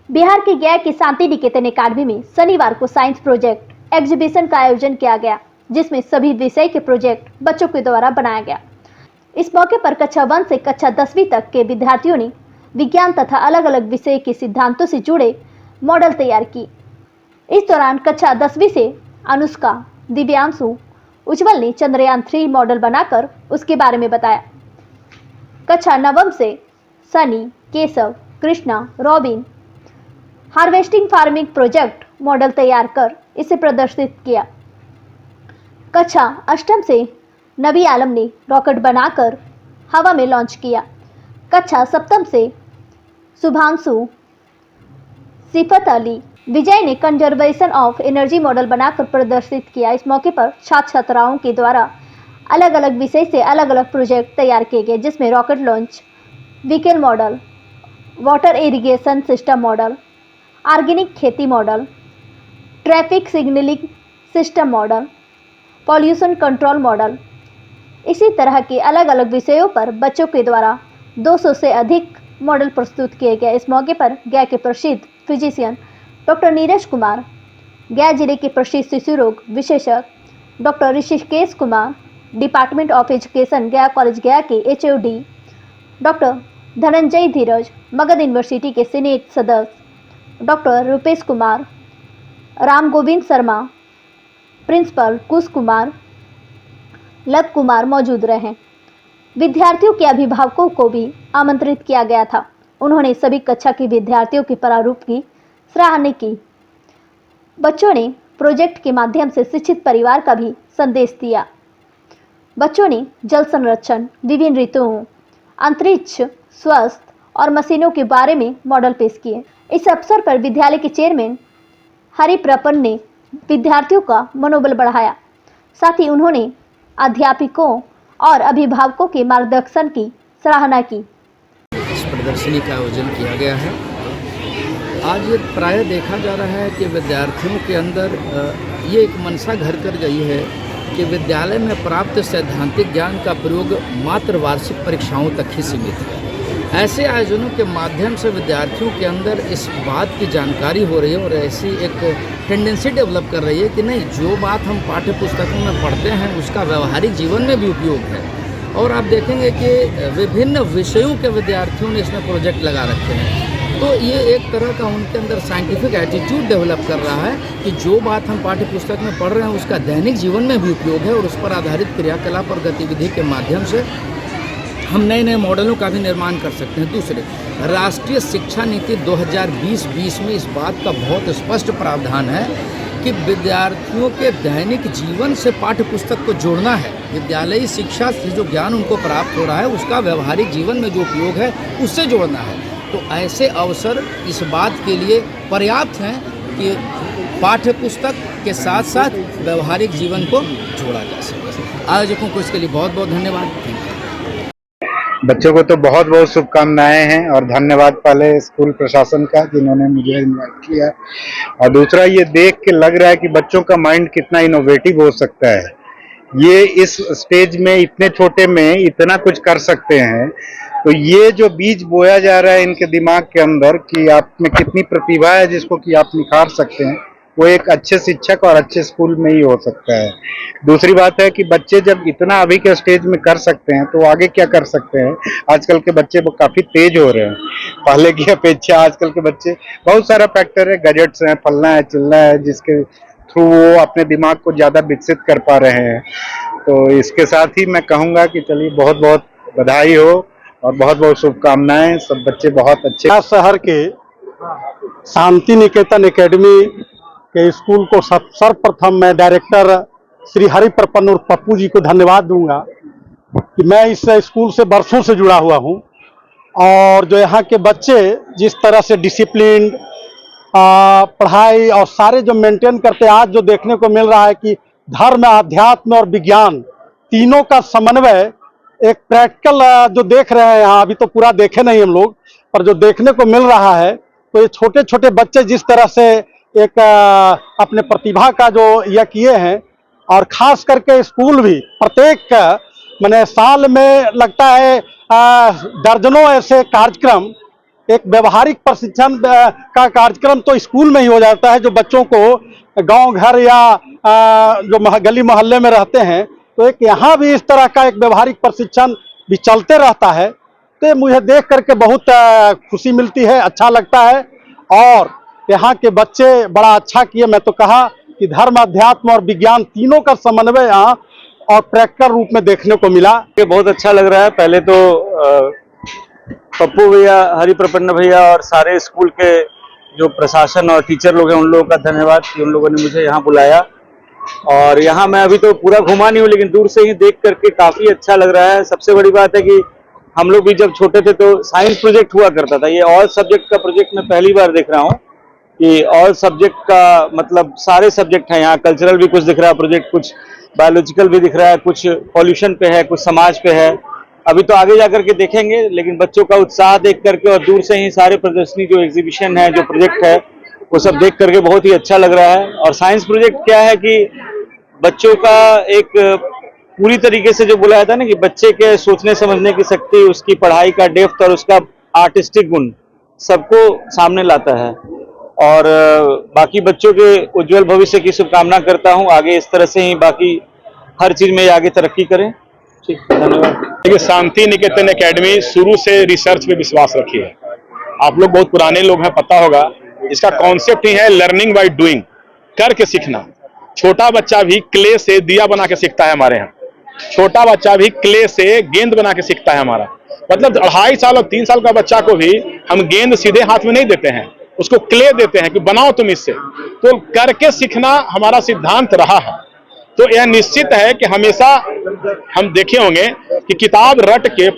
बिहार के गया की शांति निकेतन अकादमी में शनिवार को साइंस प्रोजेक्ट एग्जीबिशन का आयोजन किया गया, जिसमें सभी विषय के प्रोजेक्ट बच्चों के द्वारा बनाया गया। इस मौके पर कक्षा 1 से कक्षा 10वीं तक के विद्यार्थियों ने विज्ञान तथा अलग अलग विषय के सिद्धांतों से जुड़े मॉडल तैयार किए। इस दौरान कक्षा 10वीं से अनुष्का, दिव्यांशु, उज्जवल ने चंद्रयान 3 मॉडल बनाकर उसके बारे में बताया। कक्षा 9वीं से Sunny, Keshav, Krishna, robin harvesting farming project model तैयार कर इसे प्रदर्शित किया। कक्षा 8वीं से नबी आलम ने रॉकेट बनाकर हवा में लॉन्च किया। कक्षा 7वीं से शुभांशु, सिफत अली, विजय ने कंजर्वेशन ऑफ एनर्जी मॉडल बनाकर प्रदर्शित किया। इस मौके पर छात्र छात्राओं के द्वारा अलग अलग विषय से अलग अलग प्रोजेक्ट तैयार किए गए, जिसमें rocket launch vehicle model, water irrigation system model, organic खेती model, traffic signalling system model, pollution control model, इसी तरह के अलग अलग विषयों पर बच्चों के द्वारा 200 से अधिक मॉडल प्रस्तुत किए गए। इस मौके पर गया के प्रसिद्ध फिजिशियन डॉक्टर नीरज कुमार, गया जिले के प्रसिद्ध शिशु रोग विशेषज्ञ doctor Rishikesh Kumar, department of education गया कॉलेज गया के HOD डॉक्टर धनंजय धीरज, मगध यूनिवर्सिटी के सीनेट सदस्य डॉक्टर रूपेश कुमार, राम गोविंद शर्मा, प्रिंसिपल कुश कुमार, लव कुमार मौजूद रहे। विद्यार्थियों के अभिभावकों को भी आमंत्रित किया गया था। उन्होंने सभी कक्षा के विद्यार्थियों के प्रारूप की सराहना की। बच्चों ने प्रोजेक्ट के माध्यम से शिक्षित परिवार का भी संदेश दिया। बच्चों ने जल संरक्षण, विभिन्न ऋतुओं, अंतरिक्ष, स्वास्थ्य और मशीनों के बारे में मॉडल पेश किए। इस अवसर पर विद्यालय के चेयरमैन हरिप्रपन ने विद्यार्थियों का मनोबल बढ़ाया। साथ ही उन्होंने अध्यापकों और अभिभावकों के मार्गदर्शन की सराहना की। इस प्रदर्शनी का आयोजन किया गया है। आज प्राय देखा जा रहा है कि विद्यार्थियों के अंदर ये एक मनसा घर कर गई है कि विद्यालय में प्राप्त सैद्धांतिक ज्ञान का प्रयोग मात्र वार्षिक परीक्षाओं तक ही सीमित है। ऐसे आयोजनों के माध्यम से विद्यार्थियों के अंदर इस बात की जानकारी हो रही है और ऐसी एक टेंडेंसी डेवलप कर रही है कि नहीं, जो बात हम पाठ्य पुस्तकों में पढ़ते हैं उसका व्यवहारिक जीवन में भी उपयोग है। और आप देखेंगे कि विभिन्न विषयों के विद्यार्थियों ने इसमें प्रोजेक्ट लगा रखे हैं, तो ये एक तरह का उनके अंदर साइंटिफिक एटीट्यूड डेवलप कर रहा है कि जो बात हम पाठ्य पुस्तक में पढ़ रहे हैं उसका दैनिक जीवन में भी उपयोग है और उस पर आधारित क्रियाकलाप और गतिविधि के माध्यम से हम नए नए मॉडलों का भी निर्माण कर सकते हैं। दूसरे, राष्ट्रीय शिक्षा नीति 2020 में इस बात का बहुत स्पष्ट प्रावधान है कि विद्यार्थियों के दैनिक जीवन से पाठ्य पुस्तक को जोड़ना है। विद्यालयी शिक्षा से जो ज्ञान उनको प्राप्त हो रहा है उसका व्यवहारिक जीवन में जो उपयोग है उससे जोड़ना है। तो ऐसे अवसर इस बात के लिए पर्याप्त हैं कि पाठ्य पुस्तक के साथ साथ व्यवहारिक जीवन को जोड़ा जा सके। आयोजकों को इसके लिए बहुत बहुत धन्यवाद। बच्चों को तो बहुत बहुत शुभकामनाएं हैं और धन्यवाद पहले स्कूल प्रशासन का जिन्होंने मुझे इनवाइट किया, और दूसरा ये देख के लग रहा है कि बच्चों का माइंड कितना इनोवेटिव हो सकता है। ये इस स्टेज में इतने छोटे में इतना कुछ कर सकते हैं। तो ये जो बीज बोया जा रहा है इनके दिमाग के अंदर कि आप में कितनी प्रतिभा है जिसको कि आप निखार सकते हैं, वो एक अच्छे शिक्षक और अच्छे स्कूल में ही हो सकता है। दूसरी बात है कि बच्चे जब इतना अभी के स्टेज में कर सकते हैं तो आगे क्या कर सकते हैं। आजकल के बच्चे वो काफी तेज हो रहे हैं पहले की अपेक्षा। आजकल के बच्चे बहुत सारा फैक्टर है, गैजेट्स हैं, फलना है, चिलना है, जिसके थ्रू वो अपने दिमाग को ज्यादा विकसित कर पा रहे हैं। तो इसके साथ ही मैं कहूँगा कि चलिए बहुत बहुत बधाई हो और बहुत बहुत शुभकामनाएं। सब बच्चे बहुत अच्छे। शहर के शांति निकेतन एकेडमी के स्कूल को सर्वप्रथम मैं डायरेक्टर श्री हरिप्रपन और पप्पू जी को धन्यवाद दूंगा कि मैं इस स्कूल से बरसों से जुड़ा हुआ हूं, और जो यहाँ के बच्चे जिस तरह से डिसिप्लिन, पढ़ाई और सारे जो मेंटेन करते हैं, आज जो देखने को मिल रहा है कि धर्म, अध्यात्म और विज्ञान तीनों का समन्वय एक प्रैक्टिकल जो देख रहे हैं यहाँ, अभी तो पूरा देखे नहीं हम लोग, पर जो देखने को मिल रहा है, तो ये छोटे छोटे बच्चे जिस तरह से एक अपने प्रतिभा का जो यह किए हैं, और खास करके स्कूल भी प्रत्येक मैंने साल में लगता है दर्जनों ऐसे कार्यक्रम एक व्यवहारिक प्रशिक्षण का कार्यक्रम तो स्कूल में ही हो जाता है, जो बच्चों को गांव घर या जो गली मोहल्ले में रहते हैं, तो एक यहाँ भी इस तरह का एक व्यवहारिक प्रशिक्षण भी चलते रहता है। तो मुझे देख करके बहुत खुशी मिलती है, अच्छा लगता है। और यहाँ के बच्चे बड़ा अच्छा किए। मैं तो कहा कि धर्म, अध्यात्म और विज्ञान तीनों का समन्वय यहाँ और प्रैक्टिकल रूप में देखने को मिला। ये बहुत अच्छा लग रहा है। पहले तो पप्पू भैया, हरि प्रपन्न भैया और सारे स्कूल के जो प्रशासन और टीचर लोग हैं, उन लोगों का धन्यवाद कि उन लोगों ने मुझे यहाँ बुलाया। और यहाँ मैं अभी तो पूरा घुमा नहीं हूँ, लेकिन दूर से ही देख करके काफ़ी अच्छा लग रहा है। सबसे बड़ी बात है कि हम लोग भी जब छोटे थे तो साइंस प्रोजेक्ट हुआ करता था। ये ऑल सब्जेक्ट का प्रोजेक्ट मैं पहली बार देख रहा हूँ कि ऑल सब्जेक्ट का मतलब सारे सब्जेक्ट हैं यहाँ। कल्चरल भी कुछ दिख रहा है प्रोजेक्ट, कुछ बायोलॉजिकल भी दिख रहा है, कुछ पॉल्यूशन पे है, कुछ समाज पे है। अभी तो आगे जाकर के देखेंगे, लेकिन बच्चों का उत्साह देख करके और दूर से ही सारे प्रदर्शनी जो एग्जीबिशन है, जो प्रोजेक्ट है, वो सब देख करके बहुत ही अच्छा लग रहा है। और साइंस प्रोजेक्ट क्या है कि बच्चों का एक पूरी तरीके से जो बोला जाता है ना कि बच्चे के सोचने समझने की शक्ति, उसकी पढ़ाई का डेप्थ और उसका आर्टिस्टिक गुण सबको सामने लाता है। और बाकी बच्चों के उज्जवल भविष्य की शुभकामना करता हूं। आगे इस तरह से ही बाकी हर चीज में आगे तरक्की करें। ठीक, धन्यवाद। देखिए, शांति निकेतन एकेडमी शुरू से रिसर्च पे विश्वास रखी है। आप लोग बहुत पुराने लोग हैं, पता होगा। इसका कॉन्सेप्ट ही है लर्निंग बाय डूइंग, करके सीखना। छोटा बच्चा भी क्ले से दिया बना के सीखता है हमारे यहाँ। छोटा बच्चा भी क्ले से गेंद बना के सीखता है हमारा। मतलब 2.5 साल और 3 साल का बच्चा को भी हम गेंद सीधे हाथ में नहीं देते हैं, उसको क्ले देते हैं कि बनाओ तुम इससे। तो करके सीखना हमारा सिद्धांत रहा है। तो यह निश्चित है कि हमेशा हम देखे होंगे कि किताब रट के